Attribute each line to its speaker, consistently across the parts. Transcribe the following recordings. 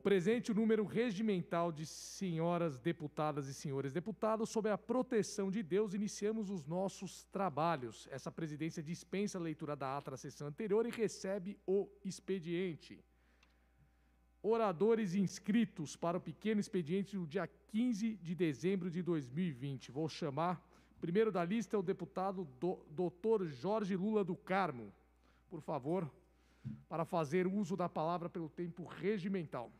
Speaker 1: Presente o número regimental de senhoras deputadas e senhores deputados, sob a proteção de Deus, iniciamos os nossos trabalhos. Essa presidência dispensa a leitura da ata da sessão anterior e recebe o expediente. Oradores inscritos para o pequeno expediente do dia 15 de dezembro de 2020. Vou chamar, primeiro da lista, é o deputado Dr. Jorge Lula do Carmo. Por favor, para fazer uso da palavra pelo tempo regimental.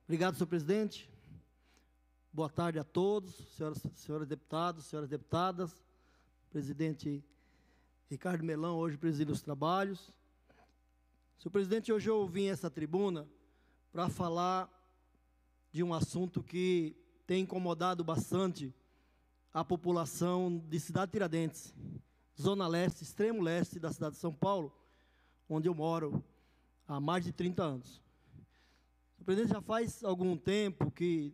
Speaker 2: Obrigado, senhor presidente. Boa tarde a todos, senhoras deputados, senhoras deputadas. Presidente Ricardo Melão, hoje preside os trabalhos. Senhor presidente, hoje eu vim a essa tribuna para falar de um assunto que tem incomodado bastante a população de Cidade Tiradentes, zona leste, extremo leste da cidade de São Paulo, onde eu moro há mais de 30 anos. Senhor presidente, já faz algum tempo que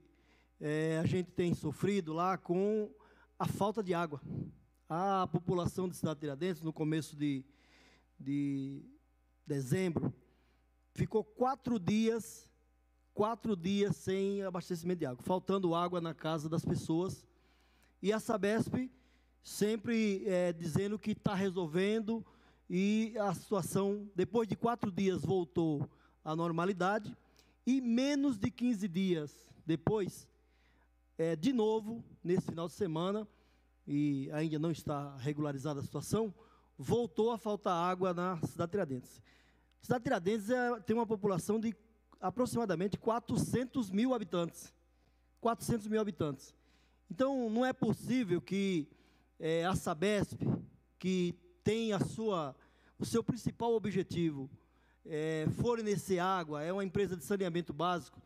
Speaker 2: a gente tem sofrido lá com a falta de água. A população de Cidade Tiradentes, no começo de dezembro, ficou 4 dias sem abastecimento de água, faltando água na casa das pessoas, e a Sabesp sempre dizendo que está resolvendo, e a situação, depois de 4 dias, voltou à normalidade, e menos de 15 dias depois, de novo, nesse final de semana, e ainda não está regularizada a situação, voltou a faltar água na Cidade Tiradentes. Cidade Tiradentes tem uma população de aproximadamente 400 mil habitantes. 400 mil habitantes. Então, não é possível que a Sabesp, que tem o seu principal objetivo, fornecer água, é uma empresa de saneamento básico,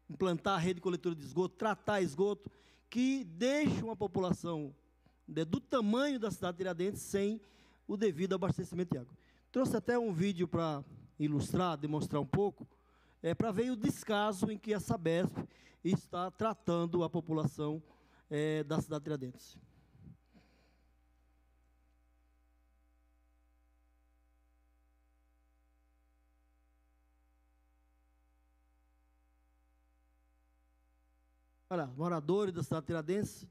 Speaker 2: implantar a rede coletora de esgoto, tratar esgoto, que deixe uma população do tamanho da Cidade Tiradentes sem o devido abastecimento de água. Trouxe até um vídeo para ilustrar, demonstrar um pouco, para ver o descaso em que a Sabesp está tratando a população da Cidade Tiradentes. Olha, moradores da Cidade Tiradentes,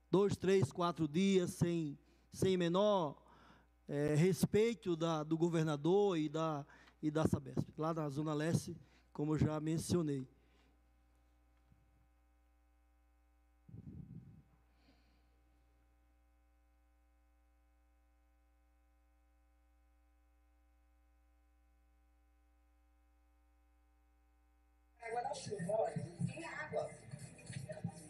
Speaker 2: 2, 3, 4 dias sem menor respeito do governador e da Sabesp, lá na Zona Leste, como eu já mencionei.
Speaker 3: Água da chuva, olha, não tem água.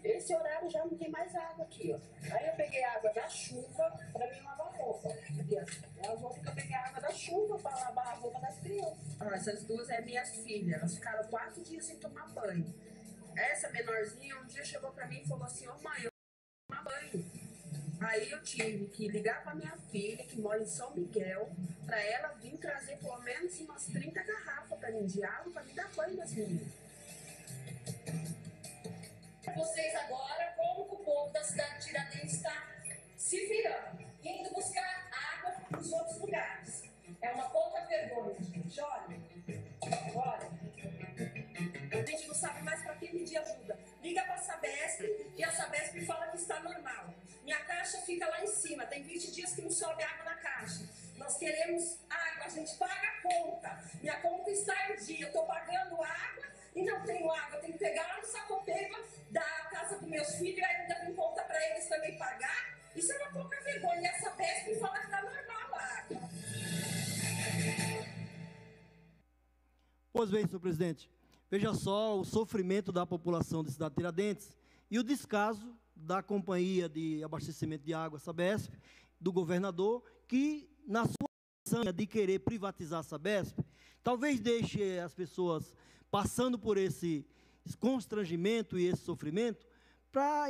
Speaker 3: Esse horário já não tem mais água aqui, ó. Aí eu peguei água da chuva para mim lavar roupa. Aqui, ó. As roupas que eu peguei água da chuva para lavar a roupa das crianças. Ó, essas duas minhas filhas, elas ficaram 4 dias sem tomar banho. Essa menorzinha um dia chegou para mim e falou assim: ô mãe, eu vou tomar banho. Aí eu tive que ligar para minha filha, que mora em São Miguel, para ela vir trazer pelo menos umas 30 garrafas para mim de água, para me dar banho das meninas.
Speaker 4: Vocês agora, como que o povo da cidade de Tiradentes está se virando, indo buscar água nos outros lugares. É uma pouca vergonha, gente. Olha. A gente não sabe mais para que pedir ajuda. Liga para a Sabesp e a Sabesp fala que está normal. Minha caixa fica lá em cima, tem 20 dias que não sobe água na caixa. Nós queremos água, a gente paga a conta. Minha conta está em dia, eu estou pagando água e não tenho água. Tenho que pegar lá no Sapopemba da casa dos meus filhos e ainda tem conta para eles também pagar. Isso é uma pouca vergonha. E a Sabesp fala que está normal a água.
Speaker 2: Pois bem, senhor presidente, veja só o sofrimento da população de Cidade Tiradentes e o descaso da Companhia de Abastecimento de Água, Sabesp, do governador, que, na sua sanha de querer privatizar a Sabesp, talvez deixe as pessoas passando por esse constrangimento e esse sofrimento para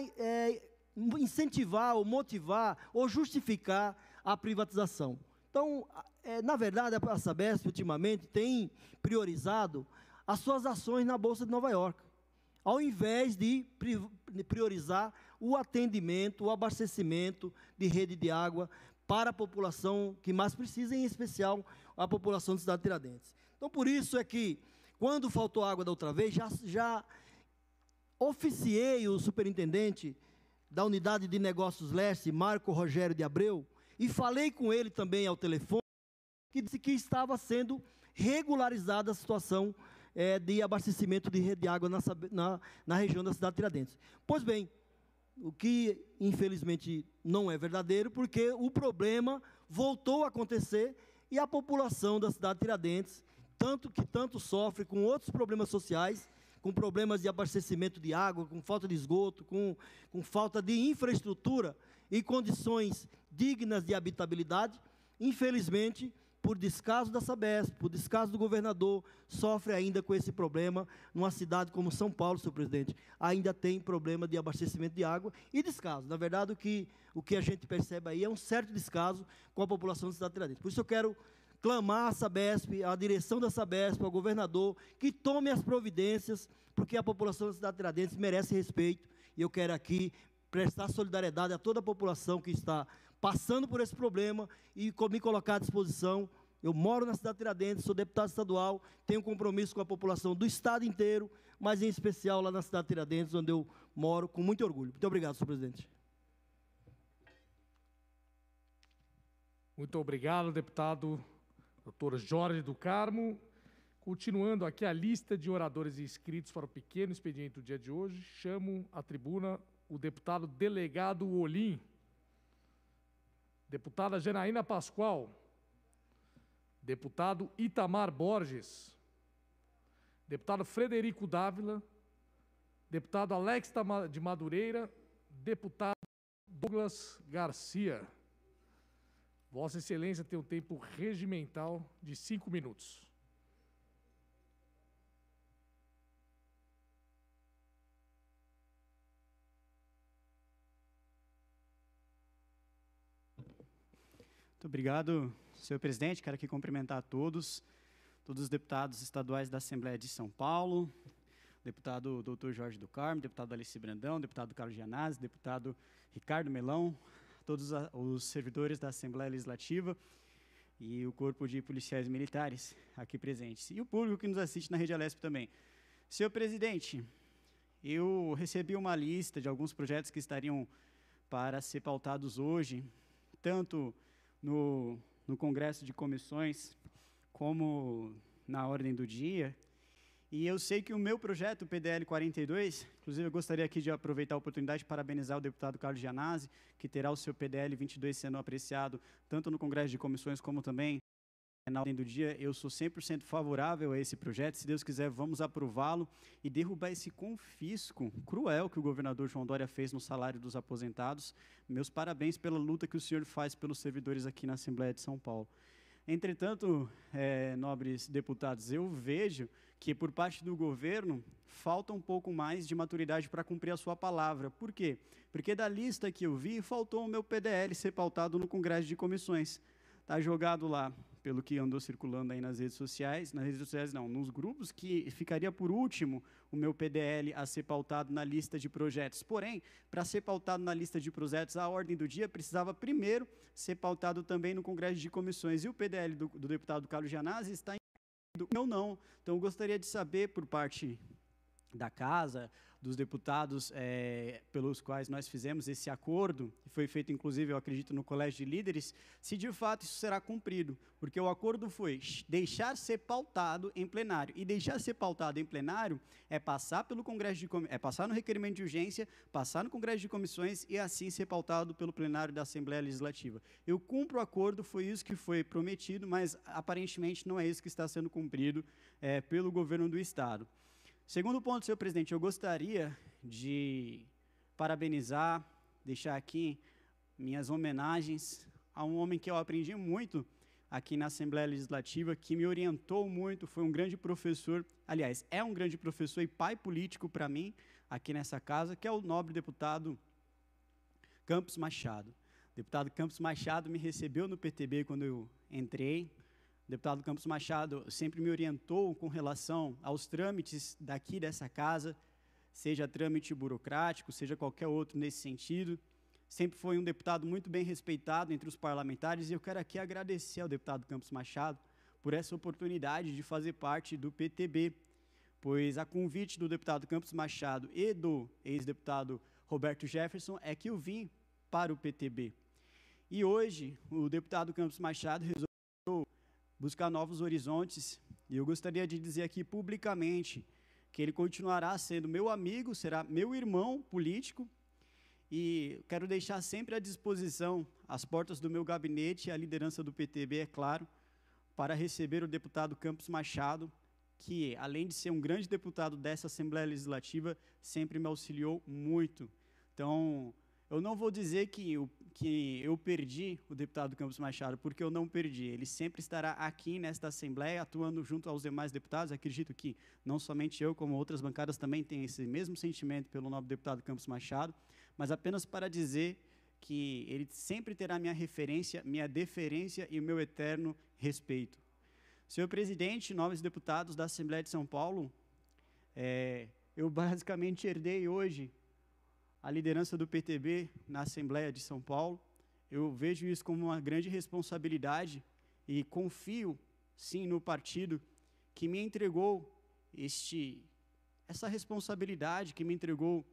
Speaker 2: incentivar ou motivar ou justificar a privatização. Então, na verdade, a Sabesp, ultimamente, tem priorizado as suas ações na Bolsa de Nova York, ao invés de priorizar o atendimento, o abastecimento de rede de água para a população que mais precisa, em especial a população da cidade de Tiradentes. Então, por isso é que, quando faltou água da outra vez, já oficiei o superintendente da Unidade de Negócios Leste, Marco Rogério de Abreu, e falei com ele também ao telefone, que disse que estava sendo regularizada a situação de abastecimento de rede de água na região da cidade de Tiradentes. Pois bem, o que infelizmente não é verdadeiro, porque o problema voltou a acontecer e a população da cidade de Tiradentes, tanto sofre com outros problemas sociais, com problemas de abastecimento de água, com falta de esgoto, com falta de infraestrutura e condições dignas de habitabilidade, infelizmente, por descaso da Sabesp, por descaso do governador, sofre ainda com esse problema. Numa cidade como São Paulo, senhor presidente, ainda tem problema de abastecimento de água e descaso. Na verdade, o que a gente percebe aí é um certo descaso com a população da cidade de Tiradentes. Por isso eu quero clamar à Sabesp, à direção da Sabesp, ao governador, que tome as providências, porque a população da cidade de Tiradentes merece respeito, e eu quero aqui prestar solidariedade a toda a população que está passando por esse problema e me colocar à disposição. Eu moro na cidade de Tiradentes, sou deputado estadual, tenho compromisso com a população do estado inteiro, mas em especial lá na cidade de Tiradentes, onde eu moro, com muito orgulho. Muito obrigado, senhor presidente.
Speaker 1: Muito obrigado, deputado Dr. Jorge do Carmo. Continuando aqui a lista de oradores inscritos para o pequeno expediente do dia de hoje, chamo à tribuna o deputado delegado Olim, deputada Janaína Pascoal, deputado Itamar Borges, deputado Frederico Dávila, deputado Alex de Madureira, deputado Douglas Garcia. Vossa Excelência tem um tempo regimental de 5 minutos.
Speaker 5: Muito obrigado, senhor presidente. Quero aqui cumprimentar a todos os deputados estaduais da Assembleia de São Paulo, deputado Dr. Jorge do Carmo, deputado Alice Brandão, deputado Carlos Gianazzi, deputado Ricardo Melão, todos os servidores da Assembleia Legislativa e o corpo de policiais militares aqui presentes, e o público que nos assiste na Rede Alesp também. Senhor presidente, eu recebi uma lista de alguns projetos que estariam para ser pautados hoje, tanto no Congresso de Comissões, como na ordem do dia, e eu sei que o meu projeto, o PDL 42, inclusive eu gostaria aqui de aproveitar a oportunidade de parabenizar o deputado Carlos Gianazzi, que terá o seu PDL 22 sendo apreciado, tanto no Congresso de Comissões, como também na ordem do dia. Eu sou 100% favorável a esse projeto. Se Deus quiser, vamos aprová-lo e derrubar esse confisco cruel que o governador João Dória fez no salário dos aposentados. Meus parabéns pela luta que o senhor faz pelos servidores aqui na Assembleia de São Paulo. Entretanto, nobres deputados, eu vejo que por parte do governo falta um pouco mais de maturidade para cumprir a sua palavra. Por quê? Porque da lista que eu vi, faltou o meu PDL ser pautado no Congresso de Comissões. Está jogado lá, pelo que andou circulando aí nas redes sociais não, nos grupos, que ficaria por último o meu PDL a ser pautado na lista de projetos. Porém, para ser pautado na lista de projetos, a ordem do dia precisava primeiro ser pautado também no Congresso de Comissões. E o PDL do deputado Carlos Gianazzi está em eu não. Então, eu gostaria de saber, por parte da Casa, dos deputados pelos quais nós fizemos esse acordo, que foi feito, inclusive, eu acredito, no Colégio de Líderes, se de fato isso será cumprido, porque o acordo foi deixar ser pautado em plenário, e deixar ser pautado em plenário é passar pelo Congresso de passar no requerimento de urgência, passar no Congresso de Comissões e assim ser pautado pelo plenário da Assembleia Legislativa. Eu cumpro o acordo, foi isso que foi prometido, mas aparentemente não é isso que está sendo cumprido pelo governo do Estado. Segundo ponto, senhor presidente, eu gostaria de parabenizar, deixar aqui minhas homenagens a um homem que eu aprendi muito aqui na Assembleia Legislativa, que me orientou muito, foi um grande professor, aliás, é um grande professor e pai político para mim, aqui nessa casa, que é o nobre deputado Campos Machado. O deputado Campos Machado me recebeu no PTB quando eu entrei. O deputado Campos Machado sempre me orientou com relação aos trâmites daqui dessa casa, seja trâmite burocrático, seja qualquer outro nesse sentido. Sempre foi um deputado muito bem respeitado entre os parlamentares, e eu quero aqui agradecer ao deputado Campos Machado por essa oportunidade de fazer parte do PTB, pois a convite do deputado Campos Machado e do ex-deputado Roberto Jefferson é que eu vim para o PTB. E hoje o deputado Campos Machado resolveu buscar novos horizontes, e eu gostaria de dizer aqui publicamente que ele continuará sendo meu amigo, será meu irmão político, e quero deixar sempre à disposição as portas do meu gabinete e a liderança do PTB, é claro, para receber o deputado Campos Machado, que, além de ser um grande deputado dessa Assembleia Legislativa, sempre me auxiliou muito. Então, eu não vou dizer que eu perdi o deputado Campos Machado, porque eu não perdi. Ele sempre estará aqui nesta Assembleia, atuando junto aos demais deputados. Acredito que não somente eu, como outras bancadas também têm esse mesmo sentimento pelo nobre deputado Campos Machado, mas apenas para dizer que ele sempre terá minha referência, minha deferência e o meu eterno respeito. Senhor presidente, nobres deputados da Assembleia de São Paulo, eu basicamente herdei hoje a liderança do PTB na Assembleia de São Paulo. Eu vejo isso como uma grande responsabilidade e confio, sim, no partido que me entregou essa responsabilidade, que me entregou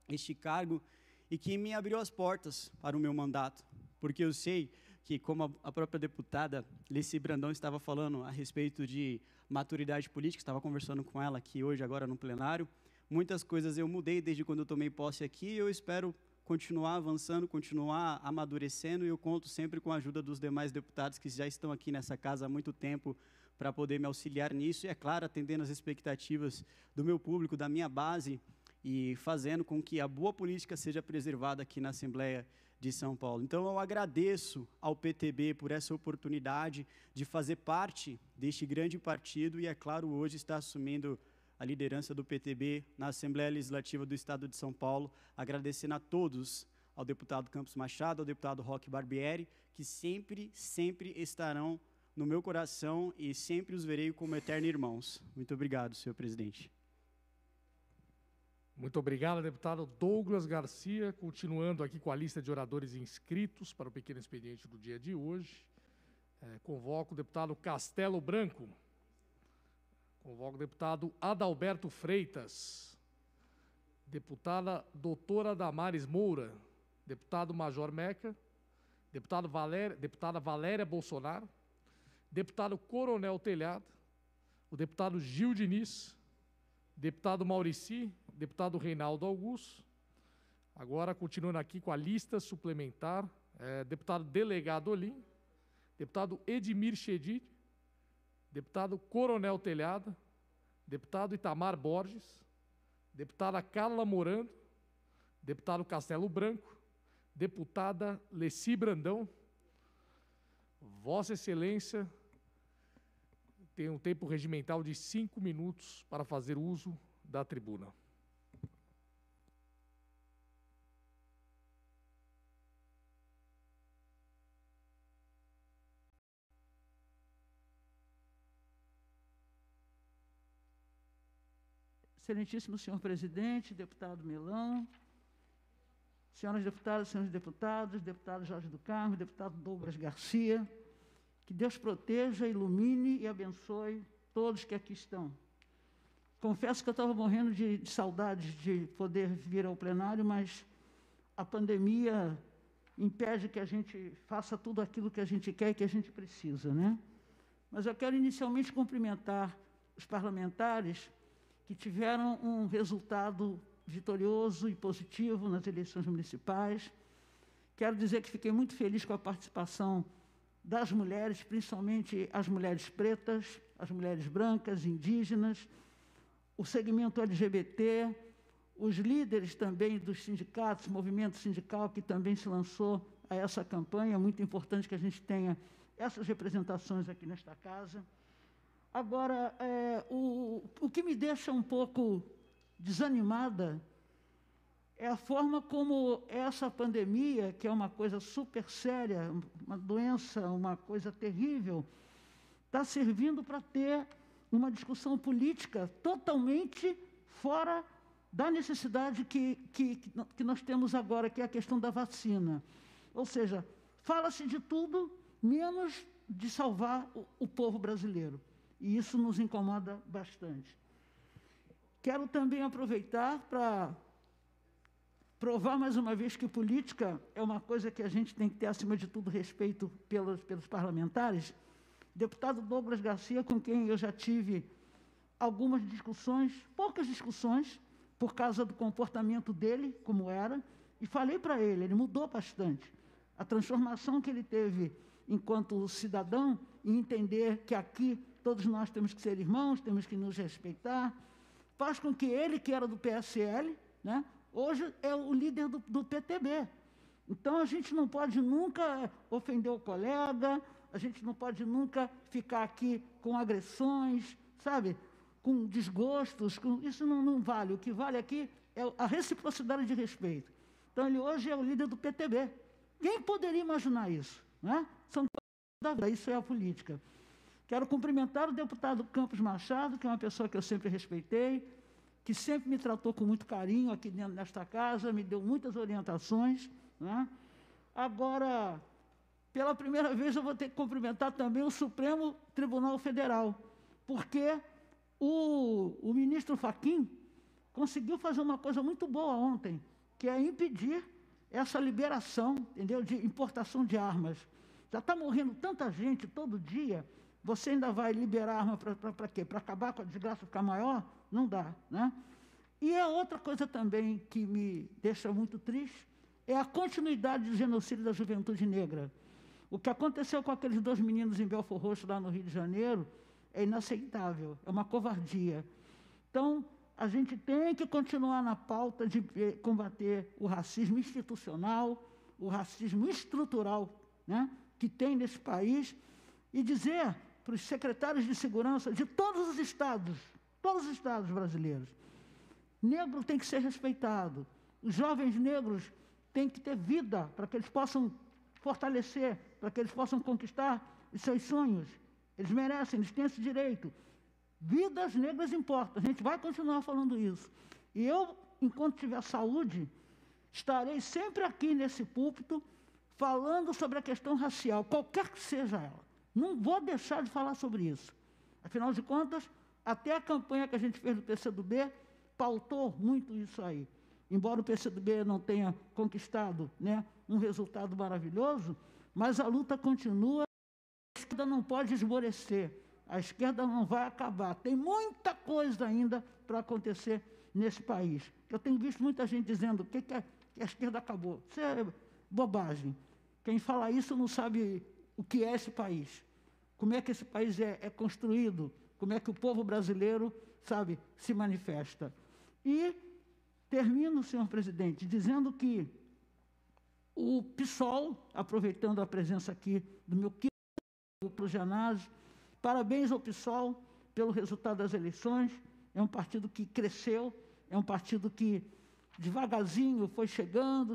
Speaker 5: este cargo e que me abriu as portas para o meu mandato, porque eu sei que, como a própria deputada Alice Brandão estava falando a respeito de maturidade política, estava conversando com ela aqui hoje, agora no plenário, muitas coisas eu mudei desde quando eu tomei posse aqui, e eu espero continuar avançando, continuar amadurecendo, e eu conto sempre com a ajuda dos demais deputados que já estão aqui nessa casa há muito tempo para poder me auxiliar nisso, e, é claro, atendendo às expectativas do meu público, da minha base, e fazendo com que a boa política seja preservada aqui na Assembleia de São Paulo. Então, eu agradeço ao PTB por essa oportunidade de fazer parte deste grande partido e, é claro, hoje está assumindo a liderança do PTB na Assembleia Legislativa do Estado de São Paulo, agradecendo a todos, ao deputado Campos Machado, ao deputado Roque Barbieri, que sempre estarão no meu coração e sempre os verei como eternos irmãos. Muito obrigado, senhor presidente.
Speaker 1: Muito obrigado, deputado Douglas Garcia. Continuando aqui com a lista de oradores inscritos para o pequeno expediente do dia de hoje. Convoco o deputado Castelo Branco. Convoco o deputado Adalberto Freitas. Deputada doutora Damares Moura. Deputado Major Meca. Deputada Valéria Bolsonaro. Deputado Coronel Telhado. O deputado Gil Diniz. Deputado Maurici, deputado Reinaldo Augusto. Agora, continuando aqui com a lista suplementar, deputado Delegado Olim, deputado Edmir Chedid, deputado Coronel Telhada, deputado Itamar Borges, deputada Carla Morando, deputado Castelo Branco, deputada Leci Brandão. Vossa Excelência tem um tempo regimental de 5 minutos para fazer uso da tribuna.
Speaker 6: Excelentíssimo senhor presidente, deputado Milão, senhoras deputadas, senhores deputados, deputado Jorge do Carmo, deputado Douglas Garcia, que Deus proteja, ilumine e abençoe todos que aqui estão. Confesso que eu estava morrendo de saudades de poder vir ao plenário, mas a pandemia impede que a gente faça tudo aquilo que a gente quer e que a gente precisa, né? Mas eu quero inicialmente cumprimentar os parlamentares que tiveram um resultado vitorioso e positivo nas eleições municipais. Quero dizer que fiquei muito feliz com a participação das mulheres, principalmente as mulheres pretas, as mulheres brancas, indígenas, o segmento LGBT, os líderes também dos sindicatos, movimento sindical que também se lançou a essa campanha. É muito importante que a gente tenha essas representações aqui nesta casa. Agora, o que me deixa um pouco desanimada é a forma como essa pandemia, que é uma coisa super séria, uma doença, uma coisa terrível, está servindo para ter uma discussão política totalmente fora da necessidade que nós temos agora, que é a questão da vacina. Ou seja, fala-se de tudo, menos de salvar o povo brasileiro. E isso nos incomoda bastante. Quero também aproveitar para provar mais uma vez que política é uma coisa que a gente tem que ter, acima de tudo, respeito pelos parlamentares. Deputado Douglas Garcia, com quem eu já tive algumas discussões, poucas discussões, por causa do comportamento dele, como era, e falei para ele mudou bastante. A transformação que ele teve enquanto cidadão, e entender que aqui todos nós temos que ser irmãos, temos que nos respeitar, faz com que ele, que era do PSL, né, hoje é o líder do PTB. Então, a gente não pode nunca ofender o colega, a gente não pode nunca ficar aqui com agressões, sabe, com desgostos, isso não vale. O que vale aqui é a reciprocidade de respeito. Então, ele hoje é o líder do PTB. Quem poderia imaginar isso? Né? São coisas da vida, isso é a política. Quero cumprimentar o deputado Campos Machado, que é uma pessoa que eu sempre respeitei, que sempre me tratou com muito carinho aqui dentro desta casa, me deu muitas orientações. Né? Agora, pela primeira vez, eu vou ter que cumprimentar também o Supremo Tribunal Federal, porque o ministro Fachin conseguiu fazer uma coisa muito boa ontem, que é impedir essa liberação, entendeu, de importação de armas. Já está morrendo tanta gente todo dia, você ainda vai liberar arma para quê? Para acabar com a desgraça ficar maior? Não dá, né? E a outra coisa também que me deixa muito triste é a continuidade do genocídio da juventude negra. O que aconteceu com aqueles 2 meninos em Belford Roxo, lá no Rio de Janeiro, é inaceitável, é uma covardia. Então, a gente tem que continuar na pauta de combater o racismo institucional, o racismo estrutural, né, que tem nesse país, e dizer para os secretários de segurança de todos os estados brasileiros, negro tem que ser respeitado, os jovens negros têm que ter vida para que eles possam fortalecer, para que eles possam conquistar os seus sonhos. Eles merecem, eles têm esse direito. Vidas negras importam, a gente vai continuar falando isso. E eu, enquanto tiver saúde, estarei sempre aqui nesse púlpito falando sobre a questão racial, qualquer que seja ela. Não vou deixar de falar sobre isso. Afinal de contas, até a campanha que a gente fez do PCdoB pautou muito isso aí. Embora o PCdoB não tenha conquistado, né, um resultado maravilhoso, mas a luta continua, a esquerda não pode esmorecer, a esquerda não vai acabar. Tem muita coisa ainda para acontecer nesse país. Eu tenho visto muita gente dizendo que a esquerda acabou. Isso é bobagem. Quem fala isso não sabe o que é esse país, como é que esse país é construído, como é que o povo brasileiro, sabe, se manifesta. E termino, senhor presidente, dizendo que o PSOL, aproveitando a presença aqui do meu querido Janazzi, parabéns ao PSOL pelo resultado das eleições, é um partido que cresceu, é um partido que devagarzinho foi chegando,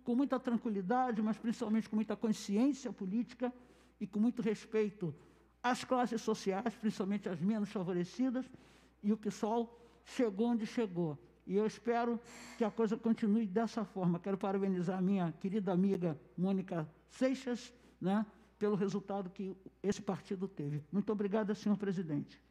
Speaker 6: com muita tranquilidade, mas principalmente com muita consciência política e com muito respeito às classes sociais, principalmente as menos favorecidas, e o PSOL chegou onde chegou. E eu espero que a coisa continue dessa forma. Quero parabenizar a minha querida amiga Mônica Seixas, né, pelo resultado que esse partido teve. Muito obrigada, senhor presidente.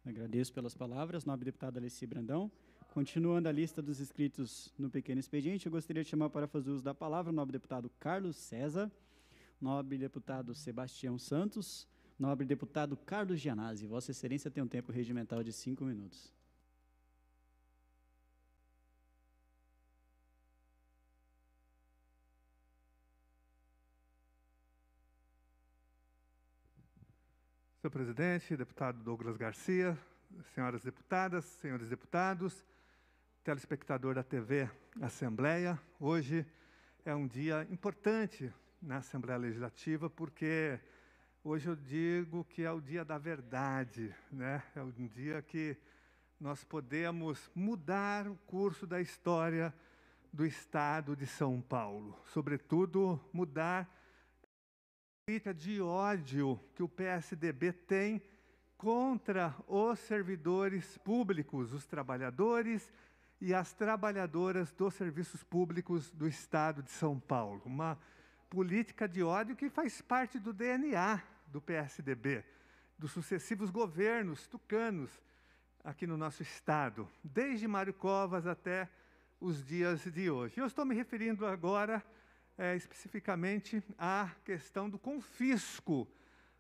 Speaker 5: Agradeço pelas palavras, nobre deputado Alessi Brandão. Continuando a lista dos inscritos no pequeno expediente, eu gostaria de chamar para fazer uso da palavra o nobre deputado Carlos César, nobre deputado Sebastião Santos, nobre deputado Carlos Gianazzi. Vossa Excelência tem um tempo regimental de 5 minutos.
Speaker 7: Senhor presidente, deputado Douglas Garcia, senhoras deputadas, senhores deputados, telespectador da TV Assembleia, hoje é um dia importante na Assembleia Legislativa, porque hoje eu digo que é o dia da verdade, né? É um dia que nós podemos mudar o curso da história do Estado de São Paulo. Sobretudo, mudar a política de ódio que o PSDB tem contra os servidores públicos, os trabalhadores e as trabalhadoras dos serviços públicos do Estado de São Paulo. Uma política de ódio que faz parte do DNA do PSDB, dos sucessivos governos tucanos aqui no nosso Estado, desde Mário Covas até os dias de hoje. Eu estou me referindo agora especificamente à questão do confisco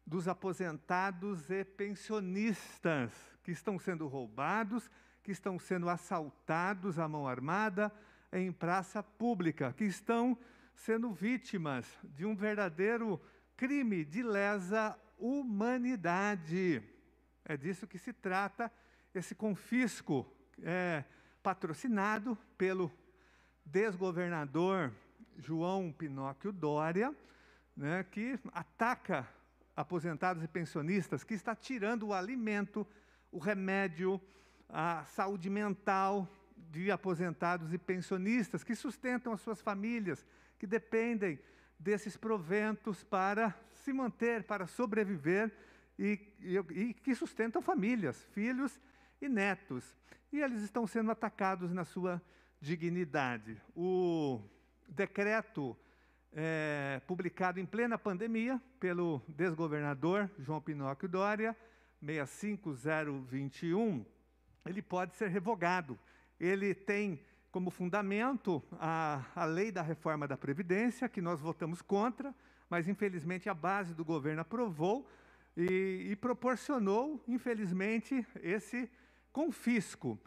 Speaker 7: dos aposentados e pensionistas que estão sendo roubados, que estão sendo assaltados à mão armada em praça pública, que estão sendo vítimas de um verdadeiro crime de lesa humanidade. É disso que se trata esse confisco patrocinado pelo desgovernador João Pinóquio Dória, né, que ataca aposentados e pensionistas, que está tirando o alimento, o remédio, a saúde mental de aposentados e pensionistas que sustentam as suas famílias, que dependem desses proventos para se manter, para sobreviver e que sustentam famílias, filhos e netos. E eles estão sendo atacados na sua dignidade. O decreto publicado em plena pandemia pelo desgovernador João Pinóquio Dória, 65021, ele pode ser revogado. Ele tem como fundamento a lei da reforma da Previdência, que nós votamos contra, mas infelizmente a base do governo aprovou e proporcionou, infelizmente, esse confisco.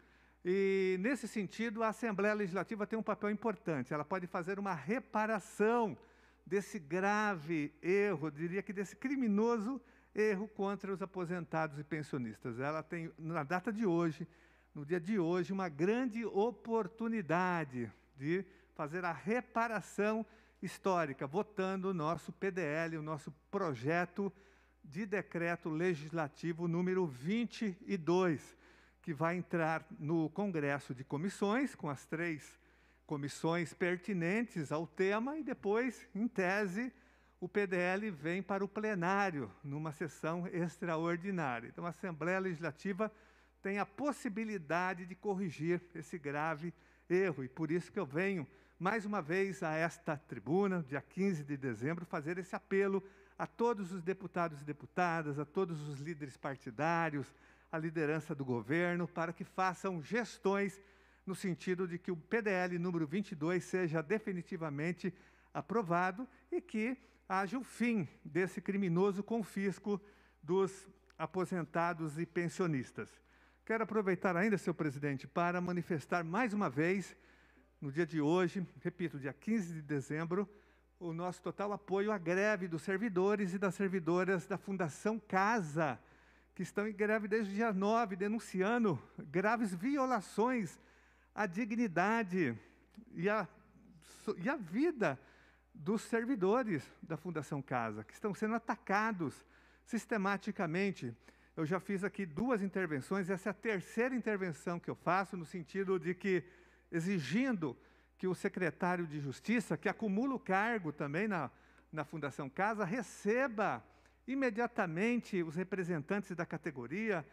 Speaker 7: E, nesse sentido, a Assembleia Legislativa tem um papel importante. Ela pode fazer uma reparação desse grave erro, diria que desse criminoso erro contra os aposentados e pensionistas. Ela tem, na data de hoje, no dia de hoje, uma grande oportunidade de fazer a reparação histórica, votando o nosso PDL, o nosso projeto de decreto legislativo número 22, que vai entrar no Congresso de Comissões, com as 3 comissões pertinentes ao tema, e depois, em tese, o PDL vem para o plenário, numa sessão extraordinária. Então, a Assembleia Legislativa tem a possibilidade de corrigir esse grave erro, e por isso que eu venho, mais uma vez, a esta tribuna, dia 15 de dezembro, fazer esse apelo a todos os deputados e deputadas, a todos os líderes partidários, a liderança do governo, para que façam gestões no sentido de que o PDL número 22 seja definitivamente aprovado e que haja o fim desse criminoso confisco dos aposentados e pensionistas. Quero aproveitar ainda, senhor presidente, para manifestar mais uma vez, no dia de hoje, repito, dia 15 de dezembro, o nosso total apoio à greve dos servidores e das servidoras da Fundação Casa, que estão em greve desde o dia 9, denunciando graves violações à dignidade e à vida dos servidores da Fundação Casa, que estão sendo atacados sistematicamente. Eu já fiz aqui 2 intervenções, essa é a 3ª intervenção que eu faço, no sentido de que, exigindo que o secretário de Justiça, que acumula o cargo também na Fundação Casa, receba imediatamente os representantes da categoria,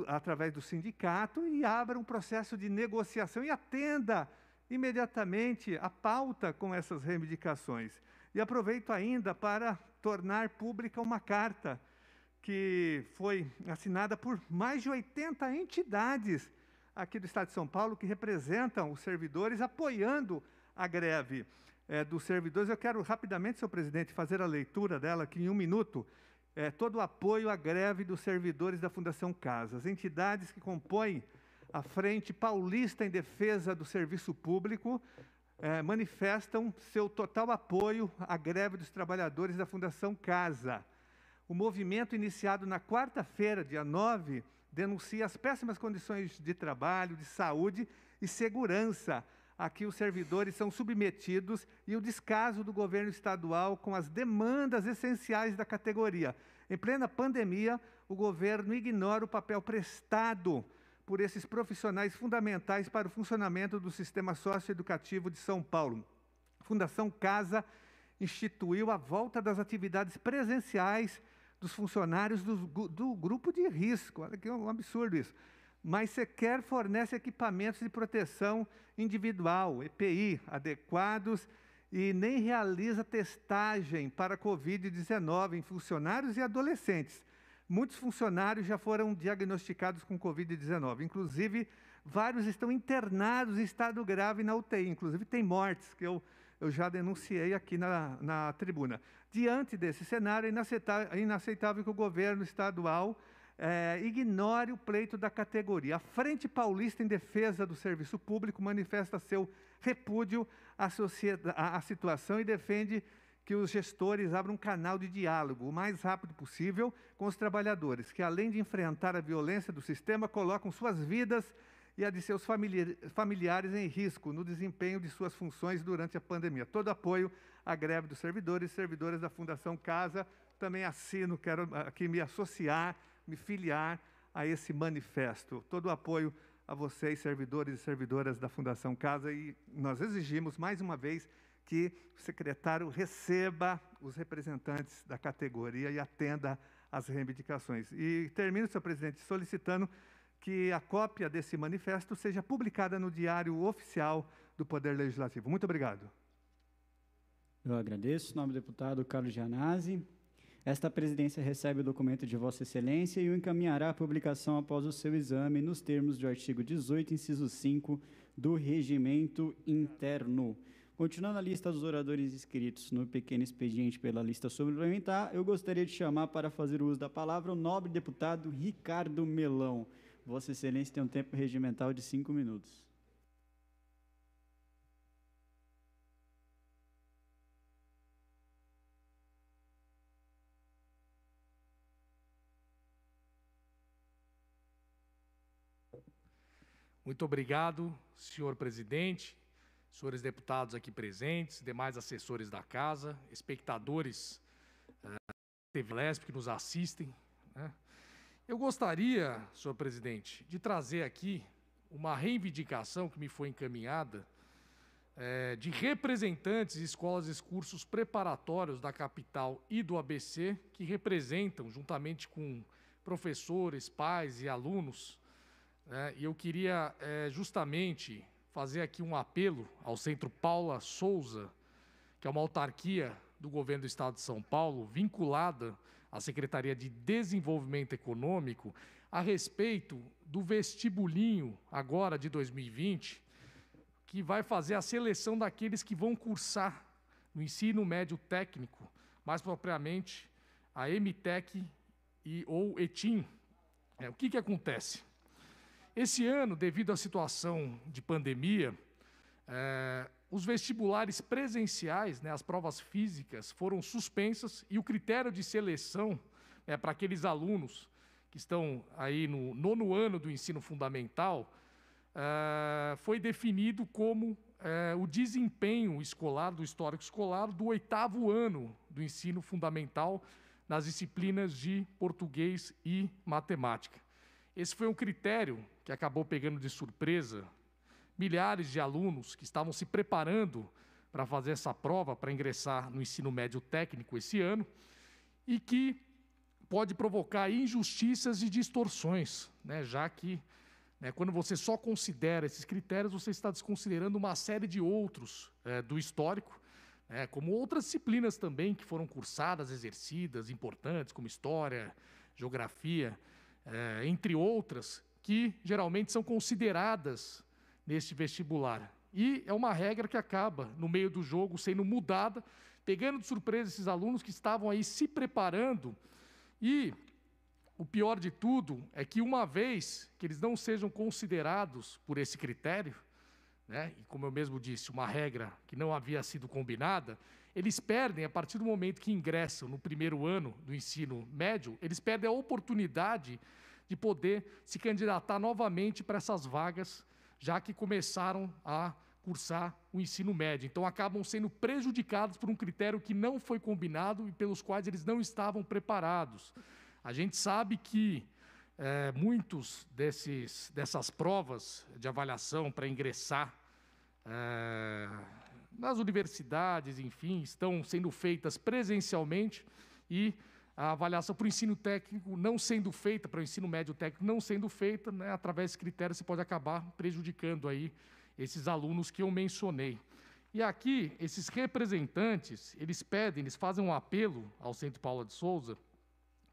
Speaker 7: através do sindicato, e abra um processo de negociação e atenda imediatamente a pauta com essas reivindicações. E aproveito ainda para tornar pública uma carta que foi assinada por mais de 80 entidades aqui do Estado de São Paulo, que representam os servidores, apoiando a greve dos servidores. Eu quero rapidamente, senhor presidente, fazer a leitura dela aqui em 1 minuto. Todo o apoio à greve dos servidores da Fundação Casa. As entidades que compõem a Frente Paulista em Defesa do Serviço Público manifestam seu total apoio à greve dos trabalhadores da Fundação Casa. O movimento, iniciado na quarta-feira, dia 9, denuncia as péssimas condições de trabalho, de saúde e segurança a que os servidores são submetidos e o descaso do governo estadual com as demandas essenciais da categoria. Em plena pandemia, o governo ignora o papel prestado por esses profissionais fundamentais para o funcionamento do sistema socioeducativo de São Paulo. A Fundação Casa instituiu a volta das atividades presenciais dos funcionários do grupo de risco. Olha que é um absurdo isso. Mas sequer fornece equipamentos de proteção individual, EPI, adequados, e nem realiza testagem para Covid-19 em funcionários e adolescentes. Muitos funcionários já foram diagnosticados com Covid-19. Inclusive, vários estão internados em estado grave na UTI. Inclusive, tem mortes, que eu já denunciei aqui na tribuna. Diante desse cenário, é inaceitável que o governo estadual ignore o pleito da categoria. A Frente Paulista em Defesa do Serviço Público manifesta seu repúdio à situação e defende que os gestores abram um canal de diálogo o mais rápido possível com os trabalhadores, que além de enfrentar a violência do sistema, colocam suas vidas e a de seus familiares em risco no desempenho de suas funções durante a pandemia. Todo apoio à greve dos servidores e servidoras da Fundação Casa. Também assino, quero aqui me associar, me filiar a esse manifesto. Todo o apoio a vocês, servidores e servidoras da Fundação Casa, e nós exigimos, mais uma vez, que o secretário receba os representantes da categoria e atenda às reivindicações. E termino, senhor presidente, solicitando que a cópia desse manifesto seja publicada no Diário Oficial do Poder Legislativo. Muito obrigado.
Speaker 5: Eu agradeço. Em nome do deputado Carlos Gianazzi. Esta presidência recebe o documento de Vossa Excelência e o encaminhará à publicação após o seu exame, nos termos do artigo 18, inciso 5 do Regimento Interno. Continuando a lista dos oradores inscritos no pequeno expediente pela lista suplementar, eu gostaria de chamar para fazer uso da palavra o nobre deputado Ricardo Melão. Vossa Excelência tem um tempo regimental de 5 minutos.
Speaker 1: Muito obrigado, senhor presidente, senhores deputados aqui presentes, demais assessores da casa, espectadores da TV Lesp que nos assistem, né? Eu gostaria, senhor presidente, de trazer aqui uma reivindicação que me foi encaminhada de representantes de escolas e cursos preparatórios da capital e do ABC, que representam, juntamente com professores, pais e alunos, e eu queria justamente fazer aqui um apelo ao Centro Paula Souza, que é uma autarquia do governo do Estado de São Paulo, vinculada à Secretaria de Desenvolvimento Econômico, a respeito do vestibulinho agora de 2020, que vai fazer a seleção daqueles que vão cursar no ensino médio técnico, mais propriamente a MTEC ou ETIM. O que acontece? Esse ano, devido à situação de pandemia, os vestibulares presenciais, as provas físicas, foram suspensas e o critério de seleção para aqueles alunos que estão aí no 9º ano do ensino fundamental foi definido como o desempenho escolar, do histórico escolar, do 8º ano do ensino fundamental nas disciplinas de português e matemática. Esse foi um critério que acabou pegando de surpresa milhares de alunos que estavam se preparando para fazer essa prova, para ingressar no ensino médio técnico esse ano, e que pode provocar injustiças e distorções, já que, quando você só considera esses critérios, você está desconsiderando uma série de outros do histórico, como outras disciplinas também que foram cursadas, exercidas, importantes, como história, geografia, entre outras, que geralmente são consideradas neste vestibular. E é uma regra que acaba, no meio do jogo, sendo mudada, pegando de surpresa esses alunos que estavam aí se preparando. E o pior de tudo é que, uma vez que eles não sejam considerados por esse critério, e como eu mesmo disse, uma regra que não havia sido combinada, eles perdem, a partir do momento que ingressam no 1º ano do ensino médio, eles perdem a oportunidade de poder se candidatar novamente para essas vagas, já que começaram a cursar o ensino médio. Então, acabam sendo prejudicados por um critério que não foi combinado e pelos quais eles não estavam preparados. A gente sabe que muitos dessas provas de avaliação para ingressar nas universidades, enfim, estão sendo feitas presencialmente e a avaliação para o ensino técnico não sendo feita, para o ensino médio técnico não sendo feita, né, através desse critério você pode acabar prejudicando aí esses alunos que eu mencionei. E aqui, esses representantes, eles fazem um apelo ao Centro Paula de Souza,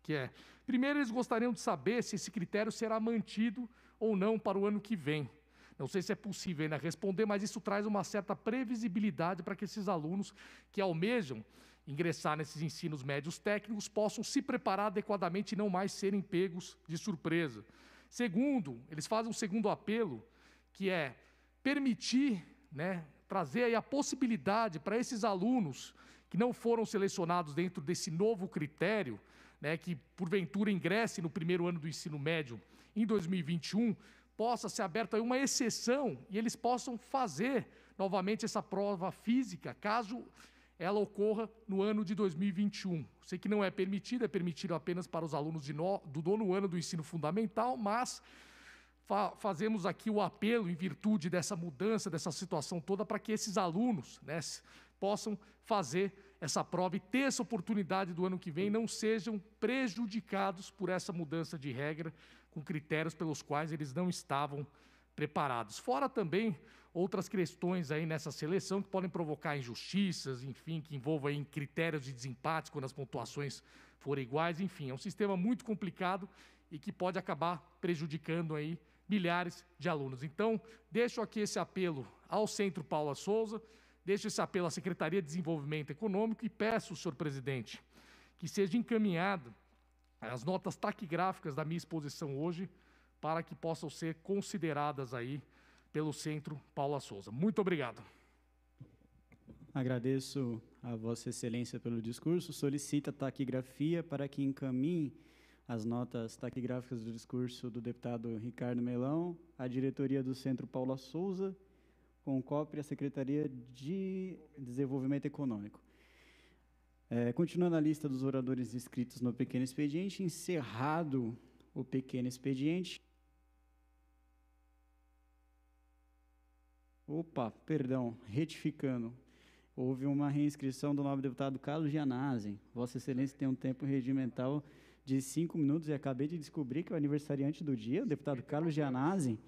Speaker 1: que é, primeiro eles gostariam de saber se esse critério será mantido ou não para o ano que vem. Não sei se é possível ainda responder, mas isso traz uma certa previsibilidade para que esses alunos que almejam ingressar nesses ensinos médios técnicos possam se preparar adequadamente e não mais serem pegos de surpresa. Segundo, eles fazem um segundo apelo, que é permitir, né, trazer aí a possibilidade para esses alunos que não foram selecionados dentro desse novo critério, né, que porventura ingresse no primeiro ano do ensino médio em 2021, possa ser aberta aí uma exceção e eles possam fazer novamente essa prova física, caso ela ocorra no ano de 2021. Sei que não é permitido apenas para os alunos do nono ano do ensino fundamental, mas fazemos aqui o apelo em virtude dessa mudança, dessa situação toda, para que esses alunos, né, possam fazer essa prova e ter essa oportunidade do ano que vem, não sejam prejudicados por essa mudança de regra, com critérios pelos quais eles não estavam preparados. Fora também outras questões aí nessa seleção que podem provocar injustiças, enfim, que envolvam aí critérios de desempate quando as pontuações forem iguais, enfim, é um sistema muito complicado e que pode acabar prejudicando aí milhares de alunos. Então, deixo aqui esse apelo ao Centro Paula Souza, deixo esse apelo à Secretaria de Desenvolvimento Econômico e peço, senhor presidente, que seja encaminhado as notas taquigráficas da minha exposição hoje para que possam ser consideradas aí pelo Centro Paula Souza. Muito obrigado.
Speaker 5: Agradeço a Vossa Excelência pelo discurso. Solicito a taquigrafia para que encaminhe as notas taquigráficas do discurso do deputado Ricardo Melão à diretoria do Centro Paula Souza, com cópia à Secretaria de Desenvolvimento Econômico. Continuando a lista dos oradores inscritos no pequeno expediente, encerrado o pequeno expediente. Retificando. Houve uma reinscrição do nobre deputado Carlos Gianazzi. Vossa Excelência tem um tempo regimental de 5 minutos e acabei de descobrir que o aniversariante do dia, o deputado Carlos Gianazzi.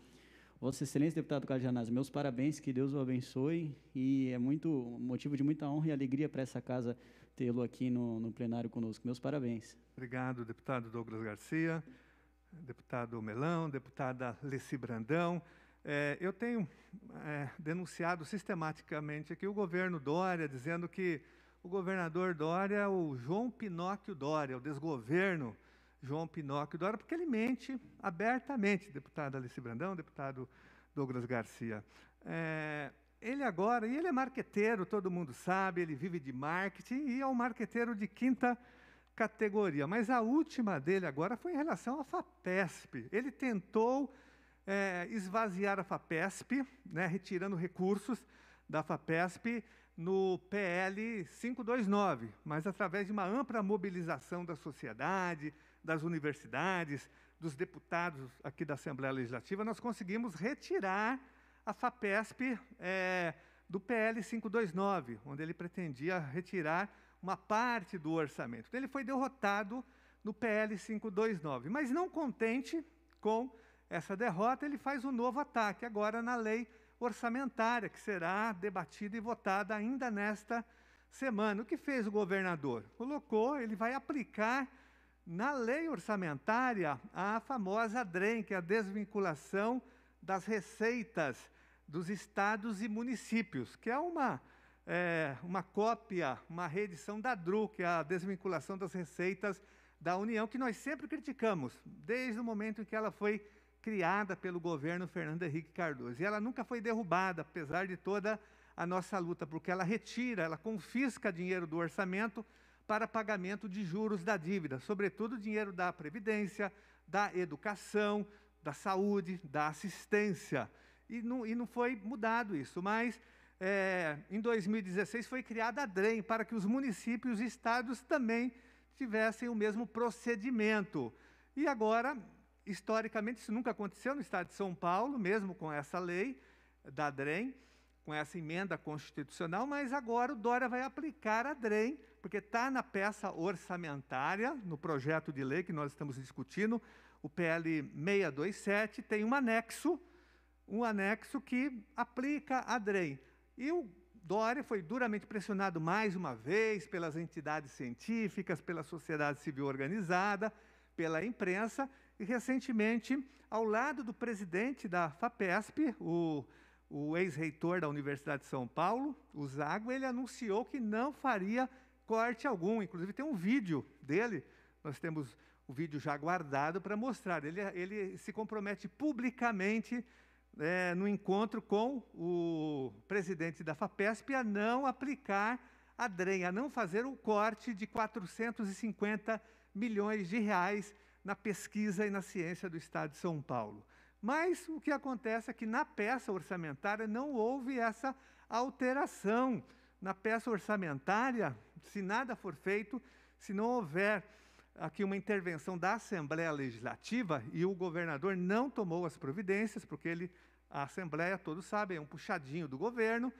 Speaker 5: Vossa Excelência, deputado Carlos Gianazzi, meus parabéns, que Deus o abençoe, e é motivo de muita honra e alegria para essa casa tê-lo aqui no plenário conosco. Meus parabéns.
Speaker 7: Obrigado, deputado Douglas Garcia, deputado Melão, deputada Alessi Brandão. Eu tenho denunciado sistematicamente aqui o governo Dória, dizendo que o governador Dória é o João Pinóquio Dória, o desgoverno João Pinóquio Dória, porque ele mente abertamente, deputada Alessi Brandão, deputado Douglas Garcia. Ele é marqueteiro, todo mundo sabe, ele vive de marketing e é um marqueteiro de quinta categoria. Mas a última dele agora foi em relação à FAPESP. Ele tentou esvaziar a FAPESP, né, retirando recursos da FAPESP no PL 529, mas através de uma ampla mobilização da sociedade, das universidades, dos deputados aqui da Assembleia Legislativa, nós conseguimos retirar a FAPESP do PL 529, onde ele pretendia retirar uma parte do orçamento. Então, ele foi derrotado no PL 529, mas não contente com essa derrota, ele faz um novo ataque, agora na lei orçamentária, que será debatida e votada ainda nesta semana. O que fez o governador? Ele vai aplicar na lei orçamentária a famosa DREM, que é a desvinculação das receitas dos estados e municípios, que é uma cópia, uma reedição da DRU, que é a desvinculação das receitas da União, que nós sempre criticamos, desde o momento em que ela foi criada pelo governo Fernando Henrique Cardoso. E ela nunca foi derrubada, apesar de toda a nossa luta, porque ela ela confisca dinheiro do orçamento para pagamento de juros da dívida, sobretudo dinheiro da Previdência, da educação, da saúde, da assistência. E não foi mudado isso, mas em 2016 foi criada a DREM para que os municípios e estados também tivessem o mesmo procedimento. E agora historicamente, isso nunca aconteceu no Estado de São Paulo, mesmo com essa lei da DREM, com essa emenda constitucional, mas agora o Dória vai aplicar a DREM, porque está na peça orçamentária, no projeto de lei que nós estamos discutindo, o PL 627, tem um anexo que aplica a DREM. E o Dória foi duramente pressionado mais uma vez pelas entidades científicas, pela sociedade civil organizada, pela imprensa, e recentemente, ao lado do presidente da FAPESP, o ex-reitor da Universidade de São Paulo, o Zago, ele anunciou que não faria corte algum. Inclusive tem um vídeo dele, nós temos o vídeo já guardado para mostrar. Ele se compromete publicamente no encontro com o presidente da FAPESP a não aplicar a DREM, a não fazer o corte de 450 milhões de reais na pesquisa e na ciência do Estado de São Paulo. Mas o que acontece é que na peça orçamentária não houve essa alteração. Na peça orçamentária, se nada for feito, se não houver aqui uma intervenção da Assembleia Legislativa, e o governador não tomou as providências, porque a Assembleia, todos sabem, é um puxadinho do governo,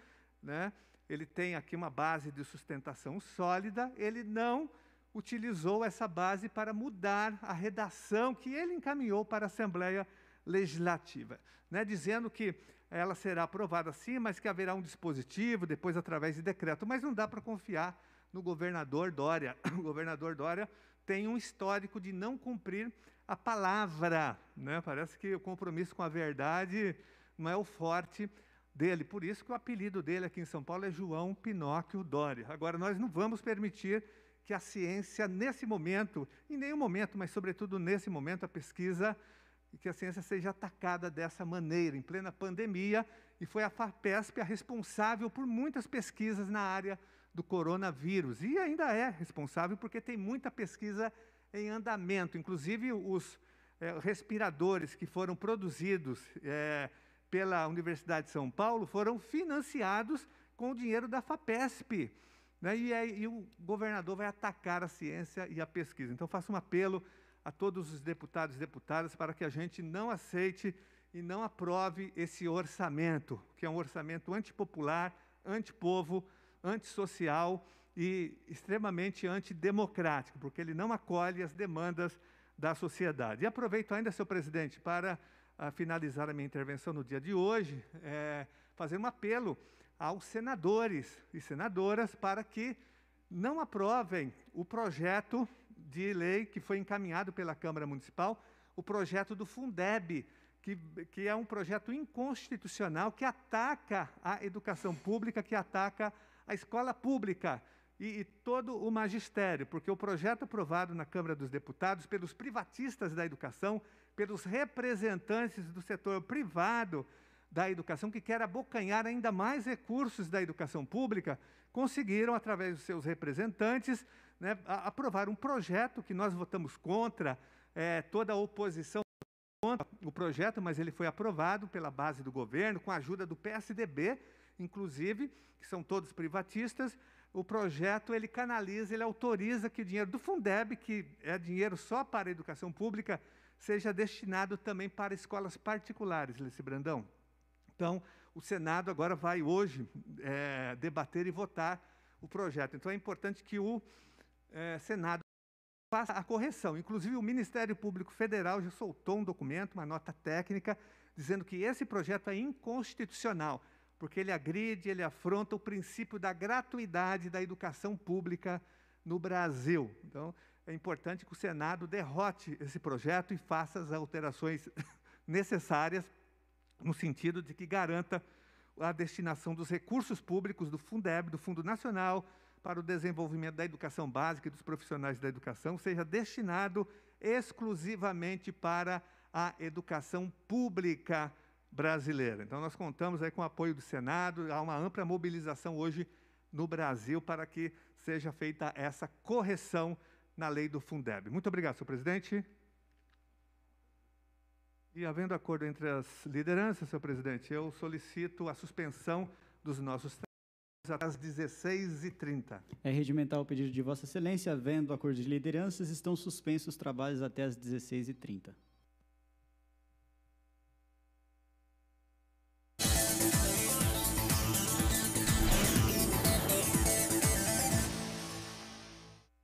Speaker 7: né? Ele tem aqui uma base de sustentação sólida, ele não utilizou essa base para mudar a redação que ele encaminhou para a Assembleia Legislativa, né? Dizendo que ela será aprovada sim, mas que haverá um dispositivo, depois através de decreto, mas não dá para confiar no governador Dória. O governador Dória tem um histórico de não cumprir a palavra, né? Parece que o compromisso com a verdade não é o forte dele, por isso que o apelido dele aqui em São Paulo é João Pinóquio Dória. Agora, nós não vamos permitir que a ciência, nesse momento, em nenhum momento, mas sobretudo nesse momento, a pesquisa, que a ciência seja atacada dessa maneira, em plena pandemia, e foi a FAPESP a responsável por muitas pesquisas na área do coronavírus, e ainda é responsável porque tem muita pesquisa em andamento, inclusive os respiradores que foram produzidos pela Universidade de São Paulo foram financiados com o dinheiro da FAPESP, né? E o governador vai atacar a ciência e a pesquisa. Então, faço um apelo a todos os deputados e deputadas para que a gente não aceite e não aprove esse orçamento, que é um orçamento antipopular, antipovo, antissocial e extremamente antidemocrático, porque ele não acolhe as demandas da sociedade. E aproveito ainda, senhor presidente, para finalizar a minha intervenção no dia de hoje, fazer um apelo aos senadores e senadoras para que não aprovem o projeto de lei que foi encaminhado pela Câmara Municipal, o projeto do Fundeb, que é um projeto inconstitucional que ataca a educação pública, que ataca a escola pública e todo o magistério, porque o projeto aprovado na Câmara dos Deputados pelos privatistas da educação, pelos representantes do setor privado da educação, que quer abocanhar ainda mais recursos da educação pública, conseguiram, através dos seus representantes, né, aprovar um projeto que nós votamos contra, toda a oposição contra o projeto, mas ele foi aprovado pela base do governo, com a ajuda do PSDB, inclusive, que são todos privatistas. O projeto, ele canaliza, ele autoriza que o dinheiro do Fundeb, que é dinheiro só para a educação pública, seja destinado também para escolas particulares, Lício Brandão. Então, o Senado agora vai hoje debater e votar o projeto. Então, é importante que o Senado faça a correção. Inclusive, o Ministério Público Federal já soltou um documento, uma nota técnica, dizendo que esse projeto é inconstitucional, porque ele agride, ele afronta o princípio da gratuidade da educação pública no Brasil. Então, é importante que o Senado derrote esse projeto e faça as alterações necessárias no sentido de que garanta a destinação dos recursos públicos do Fundeb, do Fundo Nacional para o Desenvolvimento da Educação Básica e dos Profissionais da Educação, seja destinado exclusivamente para a educação pública brasileira. Então, nós contamos aí com o apoio do Senado, há uma ampla mobilização hoje no Brasil para que seja feita essa correção na lei do Fundeb. Muito obrigado, senhor presidente. E, havendo acordo entre as lideranças, senhor presidente, eu solicito a suspensão dos nossos trabalhos até às 16h30.
Speaker 5: É regimentar o pedido de Vossa Excelência, havendo acordo de lideranças, estão suspensos os trabalhos até às 16h30.